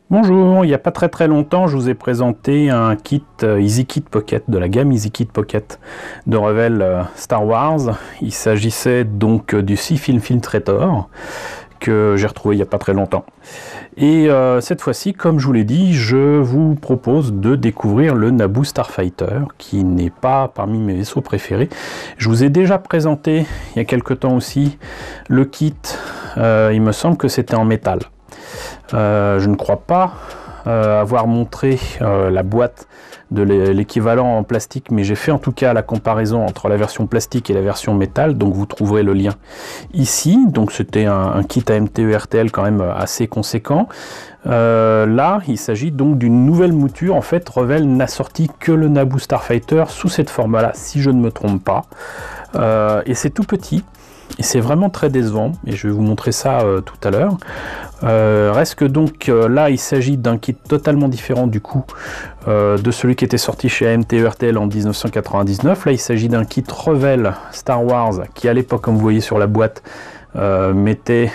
Bonjour, il n'y a pas très longtemps, je vous ai présenté un kit EasyKit Pocket, de la gamme EasyKit Pocket de Revell Star Wars. Il s'agissait donc du C-Film Filtrator que j'ai retrouvé il n'y a pas très longtemps. Et cette fois-ci, comme je vous l'ai dit, je vous propose de découvrir le Naboo Starfighter, qui n'est pas parmi mes vaisseaux préférés. Je vous ai déjà présenté il y a quelque temps aussi le kit, il me semble que c'était en métal. Je ne crois pas avoir montré la boîte de l'équivalent en plastique, mais j'ai fait en tout cas la comparaison entre la version plastique et la version métal, donc vous trouverez le lien ici. Donc c'était un kit AMT-ERTL quand même assez conséquent. Là, il s'agit donc d'une nouvelle mouture. En fait, Revell n'a sorti que le Naboo Starfighter sous cette forme-là, si je ne me trompe pas. Et c'est tout petit. Et c'est vraiment très décevant, et je vais vous montrer ça tout à l'heure. Reste que donc là il s'agit d'un kit totalement différent du coup de celui qui était sorti chez AMT-ERTL en 1999. Là il s'agit d'un kit Revell Star Wars qui à l'époque, comme vous voyez sur la boîte, mettait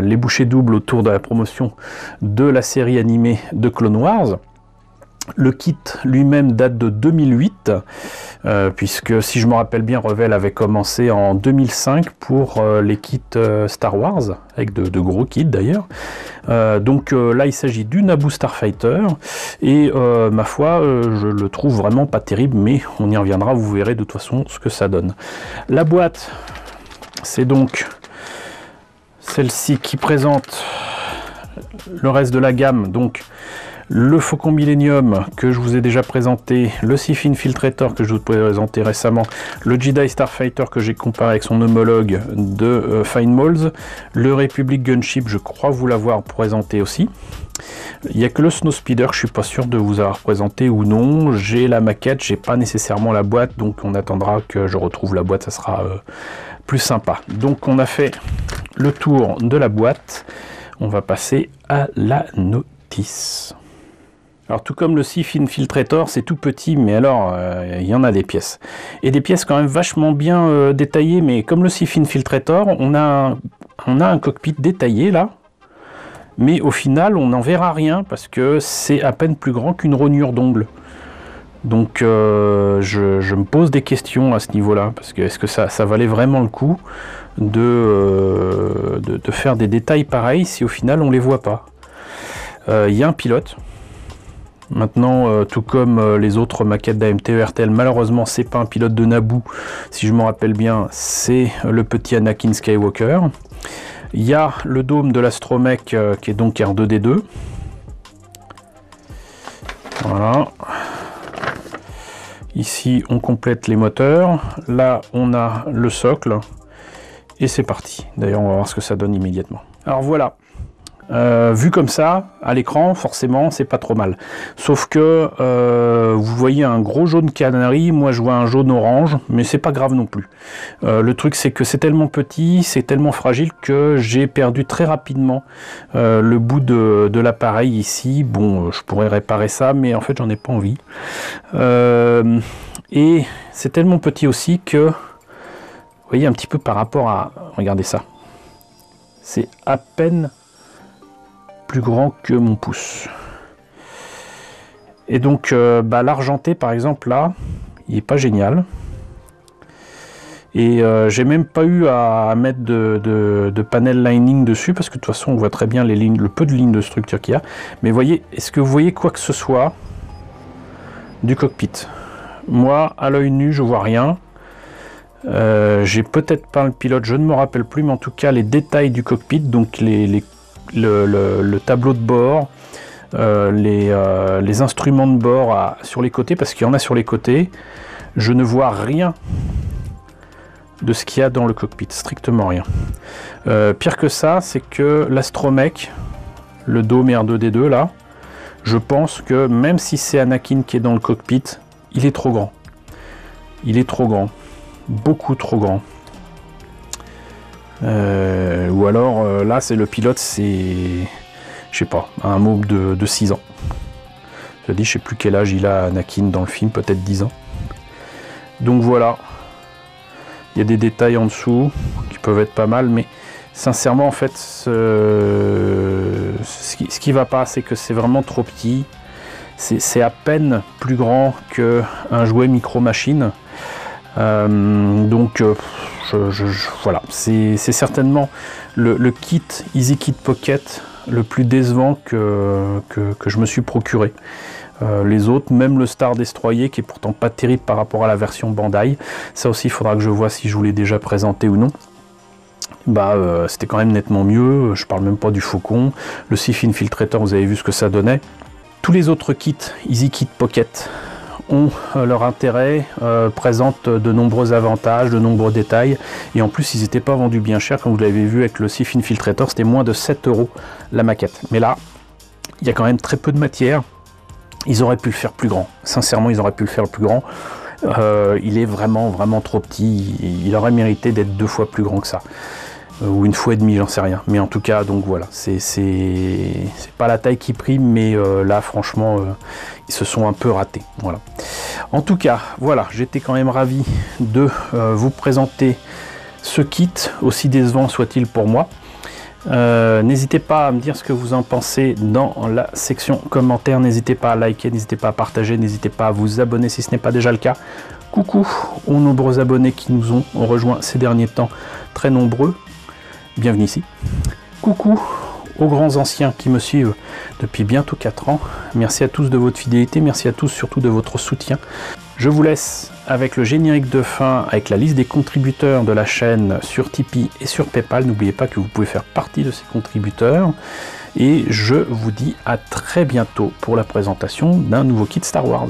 les bouchées doubles autour de la promotion de la série animée de Clone Wars. Le kit lui-même date de 2008, puisque si je me rappelle bien, Revell avait commencé en 2005 pour les kits Star Wars, avec de gros kits d'ailleurs. Donc là, il s'agit du Naboo Starfighter, et ma foi, je le trouve vraiment pas terrible, mais on y reviendra, vous verrez de toute façon ce que ça donne. La boîte, c'est donc celle-ci qui présente le reste de la gamme, donc le Faucon Millenium que je vous ai déjà présenté, le C-Film Filtrator que je vous ai présenté récemment, le Jedi Starfighter que j'ai comparé avec son homologue de Fine Molds, le Republic Gunship, je crois vous l'avoir présenté aussi. Il n'y a que le Snowspeeder, je suis pas sûr de vous avoir présenté ou non. J'ai la maquette, j'ai pas nécessairement la boîte, donc on attendra que je retrouve la boîte, ça sera plus sympa. Donc on a fait le tour de la boîte, on va passer à la notice. Alors tout comme le C-Film Filtrator, c'est tout petit, mais alors il y en a des pièces. Et des pièces quand même vachement bien détaillées, mais comme le C-Film Filtrator, on a un cockpit détaillé là, mais au final on n'en verra rien, parce que c'est à peine plus grand qu'une rognure d'ongle. Donc je me pose des questions à ce niveau-là, parce que est-ce que ça valait vraiment le coup de faire des détails pareils si au final on les voit pas. Il y a un pilote. Maintenant, tout comme les autres maquettes d'AMT-ERTL, malheureusement, c'est pas un pilote de Naboo. Si je me rappelle bien, c'est le petit Anakin Skywalker. Il y a le dôme de l'astromech qui est donc R2D2. Voilà. Ici, on complète les moteurs. Là, on a le socle. Et c'est parti. D'ailleurs, on va voir ce que ça donne immédiatement. Alors voilà. Vu comme ça, à l'écran, forcément, c'est pas trop mal. Sauf que vous voyez un gros jaune canari, moi je vois un jaune orange, mais c'est pas grave non plus. Le truc, c'est que c'est tellement petit, c'est tellement fragile que j'ai perdu très rapidement le bout de l'appareil ici. Bon, je pourrais réparer ça, mais en fait, j'en ai pas envie. Et c'est tellement petit aussi que, vous voyez, un petit peu par rapport à... Regardez ça. C'est à peine plus grand que mon pouce. Et donc l'argenté par exemple là, il est pas génial. Et j'ai même pas eu à mettre de panel lining dessus, parce que de toute façon on voit très bien les lignes, le peu de lignes de structure qu'il y a. Mais voyez, est-ce que vous voyez quoi que ce soit du cockpit? Moi à l'œil nu je vois rien. J'ai peut-être pas le pilote, je ne me rappelle plus, mais en tout cas les détails du cockpit, donc le tableau de bord, les instruments de bord sur les côtés, parce qu'il y en a sur les côtés, je ne vois rien de ce qu'il y a dans le cockpit, strictement rien. Pire que ça, c'est que l'astromech, le dôme R2D2 là, je pense que même si c'est Anakin qui est dans le cockpit, il est trop grand. Il est trop grand, beaucoup trop grand. Ou alors là c'est le pilote, c'est je sais pas, un môme de 6 ans. Je dis, je sais plus quel âge il a Anakin dans le film, peut-être 10 ans. Donc voilà, il y a des détails en dessous qui peuvent être pas mal, mais Sincèrement, en fait, ce qui va pas, c'est que c'est vraiment trop petit. C'est à peine plus grand qu'un jouet Micro Machines. Voilà, c'est certainement le kit EasyKit Pocket le plus décevant que je me suis procuré. Les autres, même le Star Destroyer, qui est pourtant pas terrible par rapport à la version Bandai, ça aussi il faudra que je vois si je vous l'ai déjà présenté ou non. C'était quand même nettement mieux. Je parle même pas du Faucon. Le Sif Infiltrator, vous avez vu ce que ça donnait. Tous les autres kits EasyKit Pocket ont leur intérêt, présentent de nombreux avantages, de nombreux détails, et en plus ils n'étaient pas vendus bien cher, comme vous l'avez vu avec le Sif Infiltrator, c'était moins de 7 € la maquette. Mais là, il y a quand même très peu de matière, ils auraient pu le faire plus grand, sincèrement ils auraient pu le faire plus grand. Il est vraiment trop petit, il aurait mérité d'être 2 fois plus grand que ça. Ou 1 fois et demie, j'en sais rien. Mais en tout cas, donc voilà, c'est pas la taille qui prime, mais là, franchement, ils se sont un peu ratés. Voilà. En tout cas, voilà, j'étais quand même ravi de vous présenter ce kit, aussi décevant soit-il pour moi. N'hésitez pas à me dire ce que vous en pensez dans la section commentaires. N'hésitez pas à liker, n'hésitez pas à partager, n'hésitez pas à vous abonner si ce n'est pas déjà le cas. Coucou aux nombreux abonnés qui nous ont rejoints ces derniers temps, très nombreux. Bienvenue ici. Coucou aux grands anciens qui me suivent depuis bientôt 4 ans. Merci à tous de votre fidélité, merci à tous surtout de votre soutien. Je vous laisse avec le générique de fin, avec la liste des contributeurs de la chaîne sur Tipeee et sur Paypal. N'oubliez pas que vous pouvez faire partie de ces contributeurs. Et je vous dis à très bientôt pour la présentation d'un nouveau kit Star Wars.